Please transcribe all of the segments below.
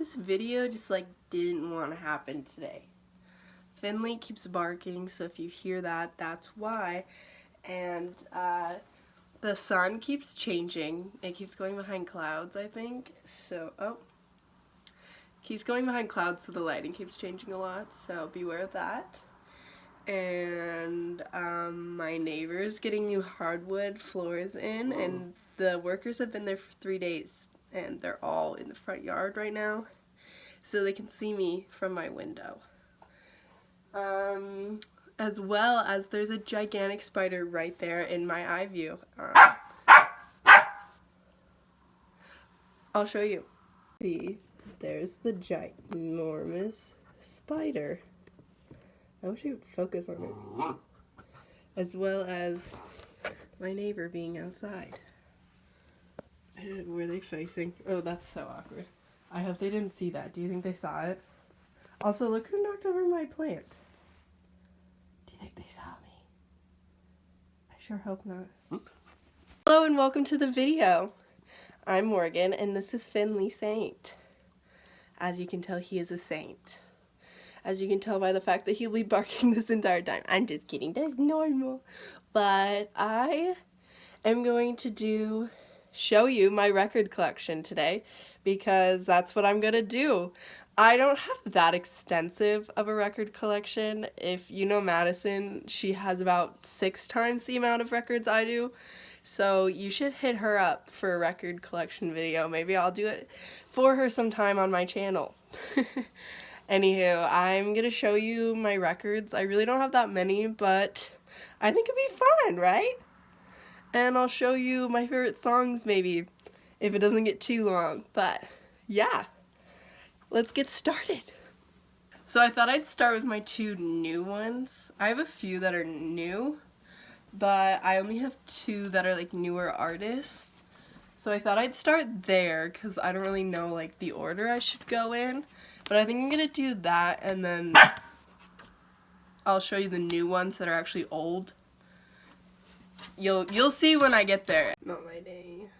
This video just like didn't want to happen today. Finley keeps barking, so if you hear that, that's why. And the sun keeps changing. It keeps going behind clouds, I think. So, keeps going behind clouds, so the lighting keeps changing a lot, so beware of that. And my neighbor's getting new hardwood floors in, and the workers have been there for 3 days, and they're all in the front yard right now, so they can see me from my window. As well as there's a gigantic spider right there in my eye view. I'll show you. See, there's the ginormous spider. I wish I would focus on it. As well as my neighbor being outside. Were they facing? Oh, that's so awkward. I hope they didn't see that. Do you think they saw it? Also, look who knocked over my plant. Do you think they saw me? I sure hope not. Hello and welcome to the video. I'm Morgan and this is Finley Saint. As you can tell, he is a saint. As you can tell by the fact that he'll be barking this entire time. I'm just kidding, that's normal. But I am going to show you my record collection today because that's what I'm gonna do. I don't have that extensive of a record collection. If you know Madison, she has about 6 times the amount of records I do. So you should hit her up for a record collection video. Maybe I'll do it for her sometime on my channel. Anywho, I'm gonna show you my records. I really don't have that many, but I think it'd be fun, right? And I'll show you my favorite songs maybe, if it doesn't get too long. But yeah, let's get started. So I thought I'd start with my 2 new ones. I have a few that are new, but I only have 2 that are like newer artists. So I thought I'd start there because I don't really know like the order I should go in. But I think I'm gonna do that and then I'll show you the new ones that are actually old. You'll see when I get there. Not my day.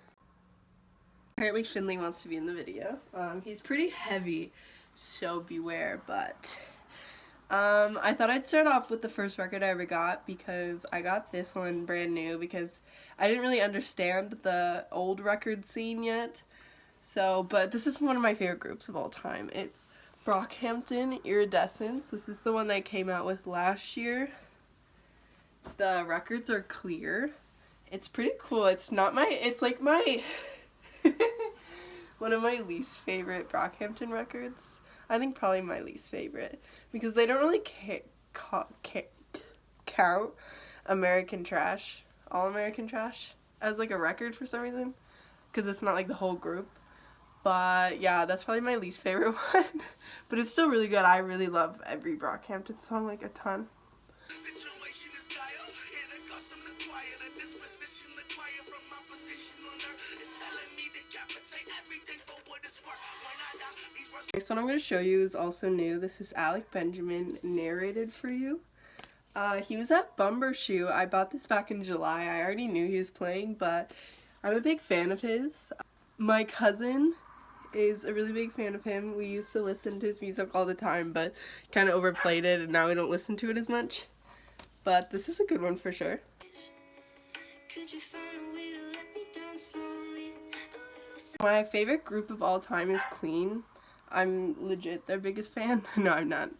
Apparently Finley wants to be in the video. He's pretty heavy, so beware, but I thought I'd start off with the first record I ever got because I got this one brand new because I didn't really understand the old record scene yet. So, but this is one of my favorite groups of all time. It's Brockhampton Iridescence. This is the one that I came out with last year. The records are clear. It's pretty cool. It's like my one of my least favorite Brockhampton records. I think probably my least favorite because they don't really count American Trash, All American Trash, as like a record for some reason because it's not like the whole group. But yeah, that's probably my least favorite one. But it's still really good. I really love every Brockhampton song like a ton. Next one I'm going to show you is also new. This is Alec Benjamin, Narrated for You. He was at Bumbershoot. I bought this back in July. I already knew he was playing, but I'm a big fan of his. My cousin is a really big fan of him. We used to listen to his music all the time, but kind of overplayed it, and now we don't listen to it as much. But this is a good one for sure. My favorite group of all time is Queen. I'm legit their biggest fan. No, I'm not.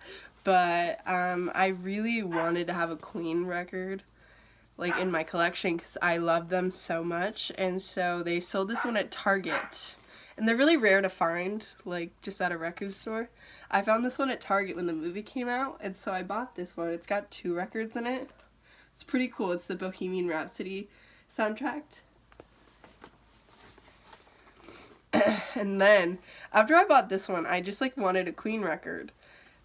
But I really wanted to have a Queen record like in my collection because I love them so much, and so they sold this one at Target. And they're really rare to find, like, just at a record store. I found this one at Target when the movie came out, and so I bought this one. It's got 2 records in it. It's pretty cool. It's the Bohemian Rhapsody soundtrack. And then, after I bought this one, I just, like, wanted a Queen record.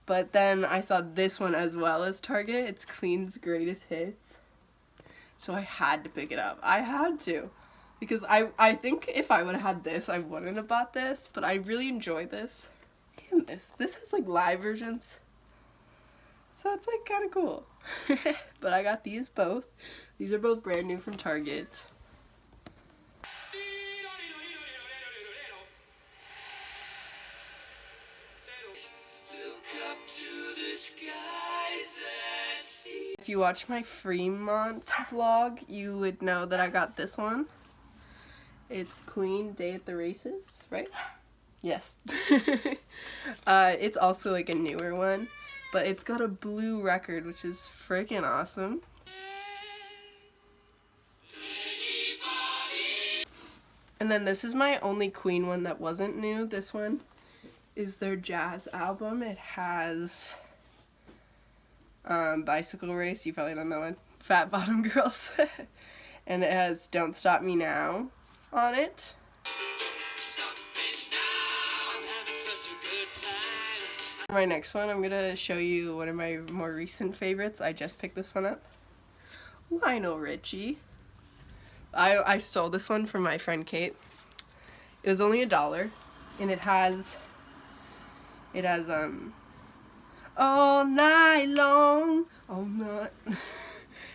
But then I saw this one as well as Target. It's Queen's Greatest Hits. So I had to pick it up. I had to. Because I think if I would have had this, I wouldn't have bought this, but I really enjoy this. And this has like live versions. So it's like kind of cool. But I got these both. These are both brand new from Target. if you watch my Fremont vlog, you would know that I got this one. It's Queen Day at the Races, right? Yes. It's also like a newer one, but it's got a blue record, which is freaking awesome. And then this is my only Queen one that wasn't new. This one is their jazz album. It has Bicycle Race, you probably don't know it, Fat Bottom Girls, and it has Don't Stop Me Now on it. My next one, I'm gonna show you one of my more recent favorites. I just picked this one up. Lionel Richie. I stole this one from my friend Kate. It was only $1, and it has all night long, all night,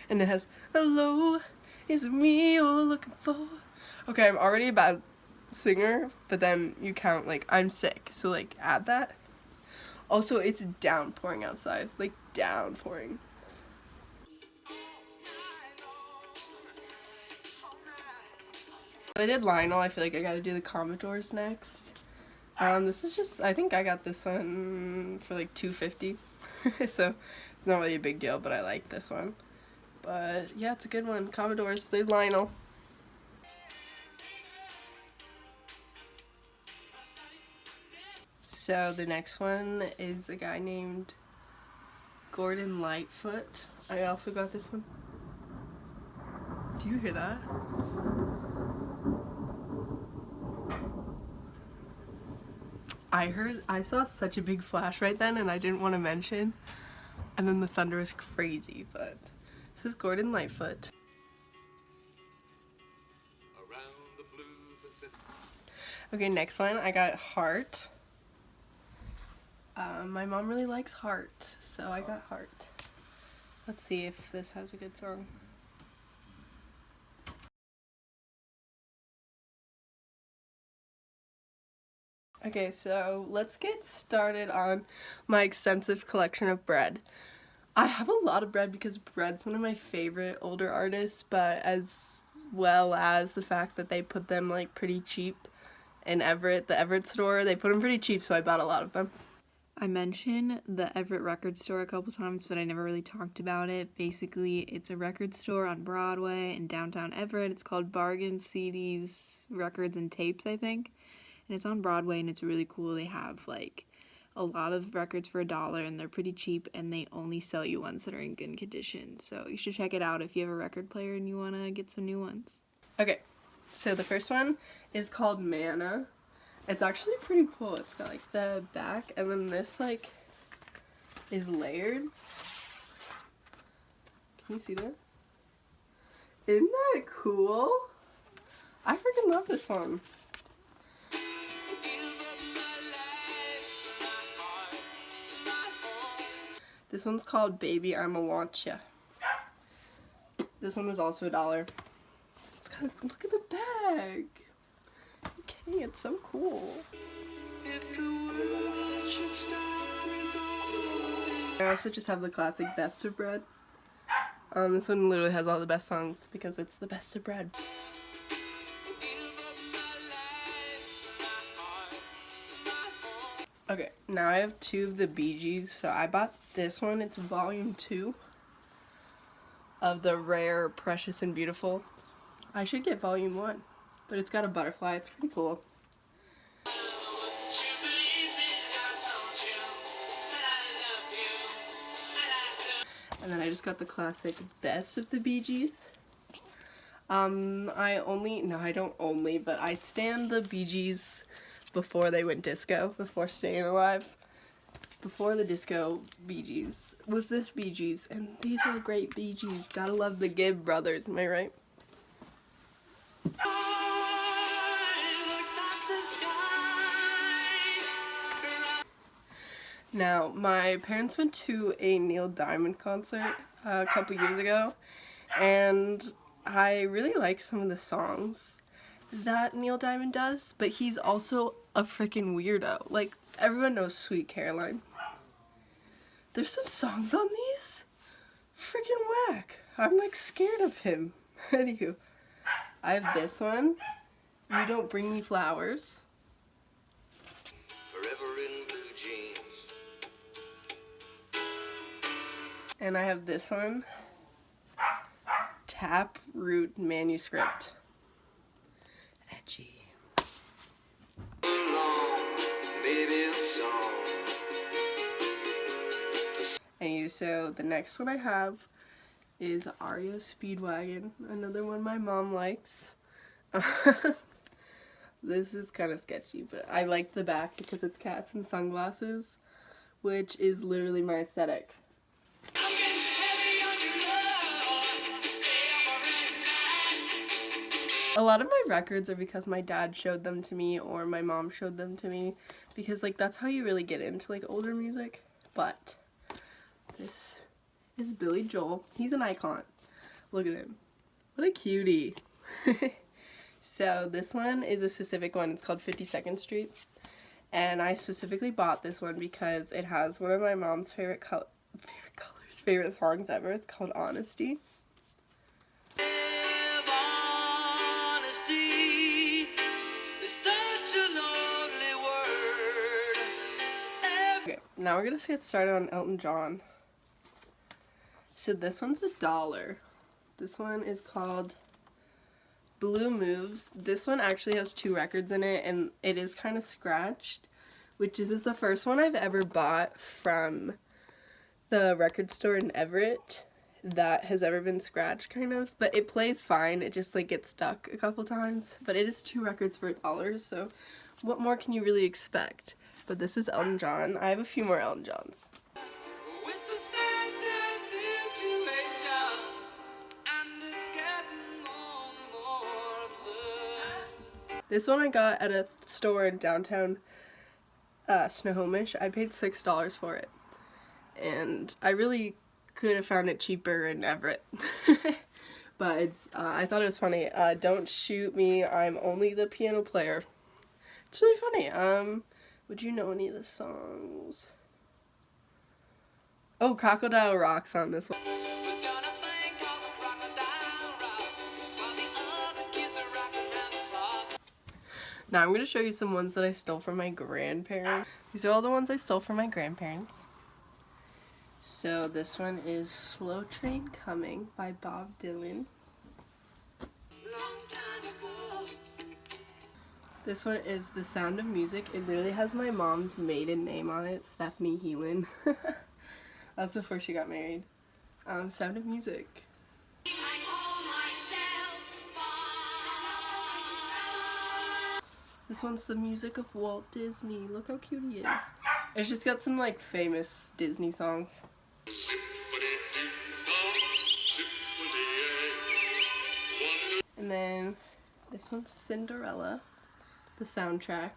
and it has hello, is it me you're looking for? Okay, I'm already a bad singer, but then you count like I'm sick, so like add that. Also, it's downpouring outside, like downpouring. I did Lionel. I feel like I gotta do the Commodores next. This is just, I think I got this one for like $2.50, so it's not really a big deal, but I like this one. But yeah, it's a good one. Commodores. There's Lionel. So the next one is a guy named Gordon Lightfoot. I also got this one. Do you hear that? I saw such a big flash right then, and I didn't want to mention, and then the thunder was crazy. But this is Gordon Lightfoot. Okay, next one, I got Heart. My mom really likes Heart, so I got Heart. Let's see if this has a good song. Okay, so let's get started on my extensive collection of bread. I have a lot of bread because bread's one of my favorite older artists, but as well as the fact that they put them like pretty cheap in Everett, the Everett store. They put them pretty cheap, so I bought a lot of them. I mentioned the Everett record store a couple times, but I never really talked about it. Basically, it's a record store on Broadway in downtown Everett. It's called Bargain CDs, Records, and Tapes, I think. And it's on Broadway, and it's really cool. They have, like, a lot of records for $1, and they're pretty cheap, and they only sell you ones that are in good condition. So you should check it out if you have a record player and you want to get some new ones. Okay, so the first one is called Manna. It's actually pretty cool. It's got like the back, and then this like is layered. Can you see that? Isn't that cool? I freaking love this one. This one's called Baby I'ma Want Ya. This one was also $1. It's kind of, look at the bag. Okay, it's so cool. I also just have the classic Best of Bread. This one literally has all the best songs because it's the best of bread. Okay, now I have 2 of the Bee Gees. So I bought this one. It's volume 2 of the rare Precious and Beautiful. I should get volume 1. But it's got a butterfly. It's pretty cool. And then I just got the classic Best of the Bee Gees. I don't only, but I stan the Bee Gees before they went disco, before Staying Alive. Before the disco Bee Gees was this Bee Gees, and these are great Bee Gees. Gotta love the Gibb brothers, am I right? Now, my parents went to a Neil Diamond concert a couple years ago, and I really like some of the songs that Neil Diamond does, but he's also a freaking weirdo. Like, everyone knows Sweet Caroline. There's some songs on these freaking whack. I'm like scared of him. Anywho, I have this one. You Don't Bring Me Flowers. Forever in blue jeans. And I have this one. Taproot Manuscript. Edgy. So the next one I have is Ario Speedwagon, another one my mom likes. This is kind of sketchy, but I like the back because it's cats and sunglasses, which is literally my aesthetic. A lot of my records are because my dad showed them to me or my mom showed them to me, because like that's how you really get into like older music. But this is Billy Joel. He's an icon. Look at him. What a cutie. So this one is a specific one. It's called 52nd Street. And I specifically bought this one because it has one of my mom's favorite songs ever. It's called Honesty. Okay, now we're gonna get started on Elton John. So this one's $1. This one is called Blue Moves. This one actually has 2 records in it, and it is kind of scratched, which is the first one I've ever bought from the record store in Everett that has ever been scratched, kind of. But it plays fine. It just like gets stuck a couple times. But it is 2 records for $1, so what more can you really expect? But this is Elton John. I have a few more Elton Johns. This one I got at a store in downtown Snohomish. I paid $6 for it. And I really could have found it cheaper in Everett. But it's I thought it was funny. Don't shoot me, I'm only the piano player. It's really funny. Would you know any of the songs? Oh, Crocodile Rock's on this one. Now I'm going to show you some ones that I stole from my grandparents. These are all the ones I stole from my grandparents. So this one is Slow Train Coming by Bob Dylan. This one is The Sound of Music. It literally has my mom's maiden name on it, Stephanie Heelan. That's before she got married. Sound of Music. This one's The Music of Walt Disney. Look how cute he is. It's just got some like famous Disney songs. And then this one's Cinderella, the soundtrack.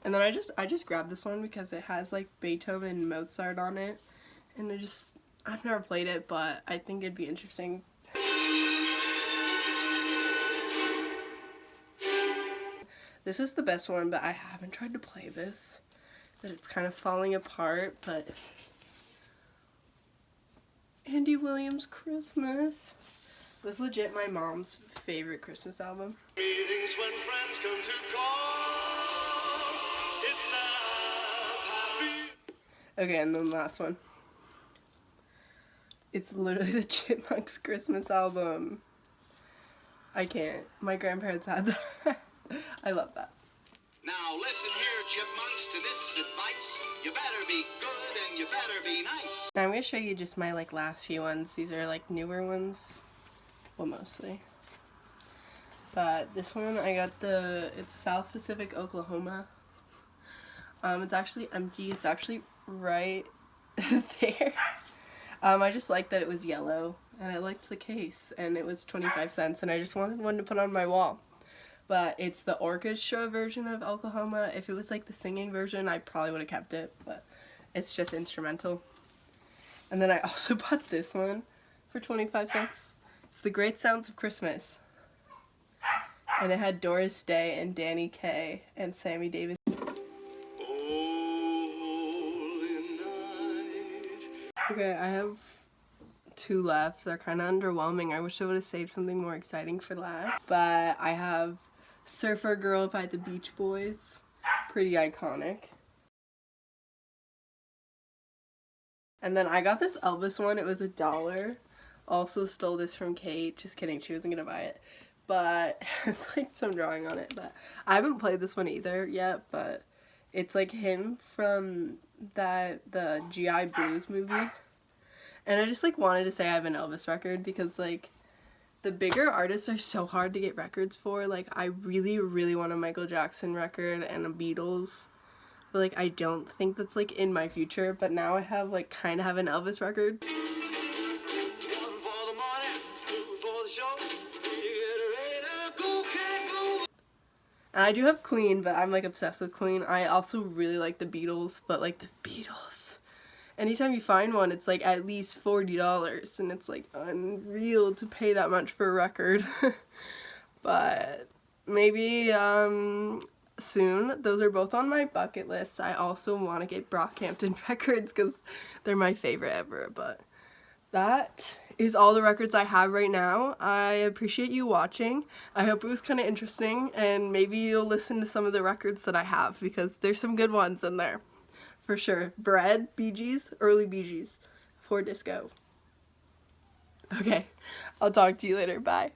And then I just grabbed this one because it has like Beethoven and Mozart on it, and I've never played it, but I think it'd be interesting. This is the best one, but I haven't tried to play this. That it's kind of falling apart, but Andy Williams Christmas was legit my mom's favorite Christmas album. Meetings when friends come to call. It's the happy. Okay, and then the last one. It's literally the Chipmunks Christmas album. I can't. My grandparents had that. I love that. Now listen here, chipmunks, to this advice. You better be good and you better be nice. Now I'm going to show you just my like last few ones. These are like newer ones. Well, mostly. But this one I got it's South Pacific, Oklahoma. It's actually empty. It's actually right there. I just liked that it was yellow, and I liked the case, and it was 25 cents, and I just wanted one to put on my wall. But it's the orchestra version of Oklahoma. If it was like the singing version, I probably would have kept it, but it's just instrumental. And then I also bought this one for 25 cents. It's The Great Sounds of Christmas. And it had Doris Day and Danny Kaye and Sammy Davis. Oh, Okay, I have 2 left. They're kind of underwhelming. I wish I would have saved something more exciting for last. But I have Surfer Girl by the Beach Boys. Pretty iconic. And then I got this Elvis one. It was $1. Also stole this from Kate. Just kidding. She wasn't going to buy it. But it's like some drawing on it. But I haven't played this one either yet. But it's like him from the G.I. Blues movie. And I just like wanted to say I have an Elvis record because like the bigger artists are so hard to get records for. Like I really, really want a Michael Jackson record and a Beatles. But like I don't think that's like in my future. But now I have like kind of have an Elvis record. And I do have Queen, but I'm like obsessed with Queen. I also really like the Beatles, but like the Beatles. Anytime you find one, it's like at least $40, and it's like unreal to pay that much for a record. But maybe soon. Those are both on my bucket list. I also want to get Brockhampton records because they're my favorite ever. But that is all the records I have right now. I appreciate you watching. I hope it was kind of interesting, and maybe you'll listen to some of the records that I have because there's some good ones in there. For sure. Bread, Bee Gees, early Bee Gees for disco. Okay, I'll talk to you later. Bye.